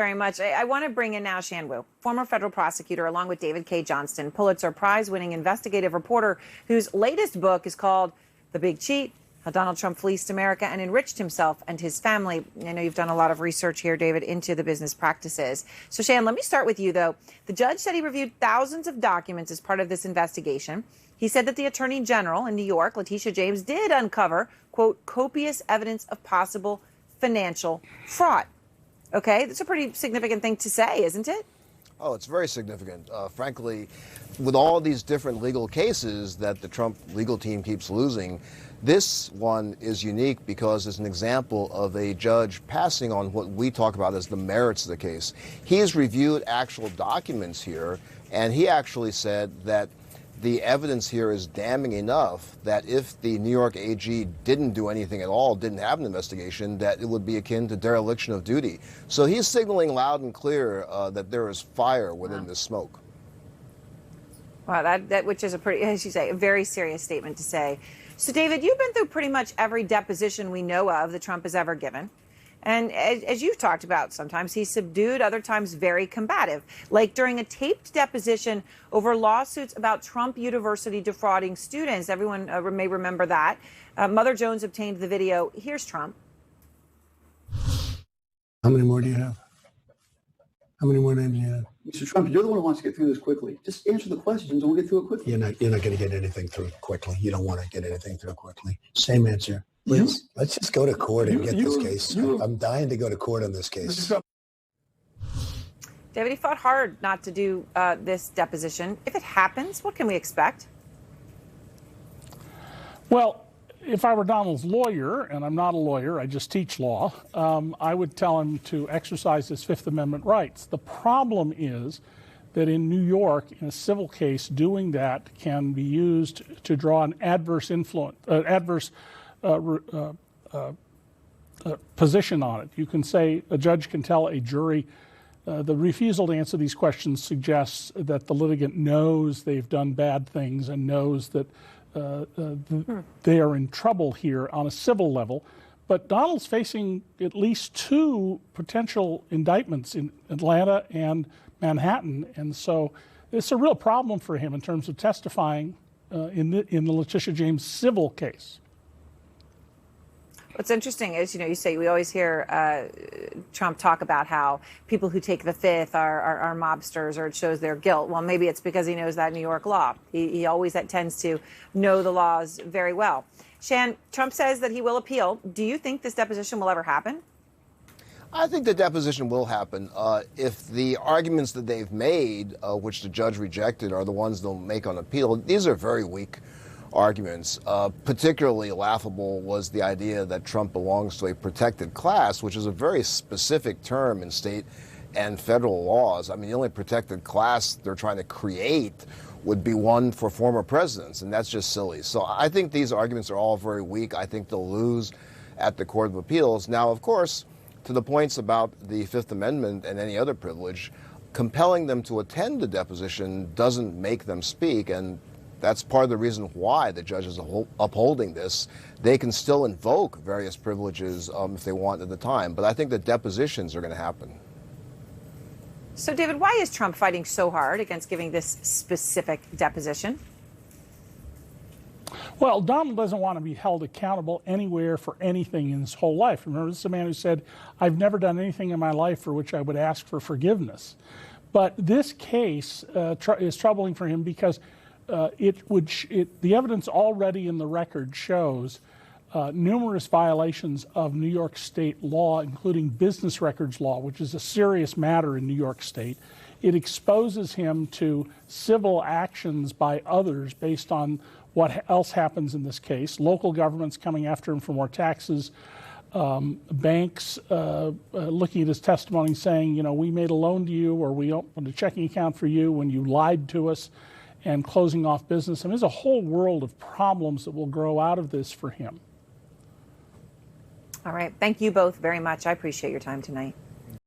Very much. I want to bring in now Shan Wu, former federal prosecutor, along with David Cay Johnston, Pulitzer Prize-winning investigative reporter, whose latest book is called The Big Cheat: How Donald Trump Fleeced America and Enriched Himself and His Family. I know you've done a lot of research here, David, into the business practices. So, Shan, let me start with you, though. The judge said he reviewed thousands of documents as part of this investigation. He said that the Attorney General in New York, Letitia James, did uncover, quote, copious evidence of possible financial fraud. Okay, that's a pretty significant thing to say, isn't it? Oh, it's very significant. Frankly, with all these different legal cases that the Trump legal team keeps losing, this one is unique because it's an example of a judge passing on what we talk about as the merits of the case. He has reviewed actual documents here, and he actually said that the evidence here is damning enough that if the New York AG didn't do anything at all, didn't have an investigation, that it would be akin to dereliction of duty. So he's signaling loud and clear that there is fire within this smoke. Wow, that which is a pretty, as you say, a very serious statement to say. So, David, you've been through pretty much every deposition we know of that Trump has ever given. And as you've talked about, sometimes he's subdued, other times very combative, like during a taped deposition over lawsuits about Trump University defrauding students. Everyone may remember that. Mother Jones obtained the video. Here's Trump. How many more do you have? How many more names do you have? Mr. Trump, you're the one who wants to get through this quickly. Just answer the questions and we'll get through it quickly. You're not going to get anything through quickly. You don't want to get anything through quickly. Same answer. Please, let's just go to court and get this case. I'm dying to go to court on this case. David, he fought hard not to do this deposition. If it happens, what can we expect? Well, if I were Donald's lawyer, and I'm not a lawyer, I just teach law, I would tell him to exercise his Fifth Amendment rights. The problem is that in New York, in a civil case, doing that can be used to draw an adverse position on it. You can say, a judge can tell a jury, the refusal to answer these questions suggests that the litigant knows they've done bad things and knows that they are in trouble here on a civil level. But Donald's facing at least 2 potential indictments in Atlanta and Manhattan, and so it's a real problem for him in terms of testifying in the Letitia James civil case. What's interesting is, you say we always hear Trump talk about how people who take the Fifth are mobsters, or it shows their guilt. Well, maybe it's because he knows that New York law. He always tends to know the laws very well. Shan, Trump says that he will appeal. Do you think this deposition will ever happen? I think the deposition will happen. If the arguments that they've made, which the judge rejected, are the ones they'll make on appeal, these are very weak arguments. Particularly laughable was the idea that Trump belongs to a protected class, which is a very specific term in state and federal laws. I mean, the only protected class they're trying to create would be one for former presidents, and that's just silly. So I think these arguments are all very weak. I think they'll lose at the Court of Appeals. Now, of course, to the points about the Fifth Amendment and any other privilege, compelling them to attend the deposition doesn't make them speak, and that's part of the reason why the judge is upholding this. They can still invoke various privileges if they want at the time, but I think the depositions are going to happen. So, David, why is Trump fighting so hard against giving this specific deposition? Well, Donald doesn't want to be held accountable anywhere for anything in his whole life. Remember, this is a man who said, I've never done anything in my life for which I would ask for forgiveness. But this case is troubling for him because the evidence already in the record shows numerous violations of New York state law, including business records law, which is a serious matter in New York state. It exposes him to civil actions by others based on what else happens in this case. Local governments coming after him for more taxes, banks looking at his testimony saying, we made a loan to you, or we opened a checking account for you when you lied to us, and closing off business. I mean, there's a whole world of problems that will grow out of this for him. All right. Thank you both very much. I appreciate your time tonight.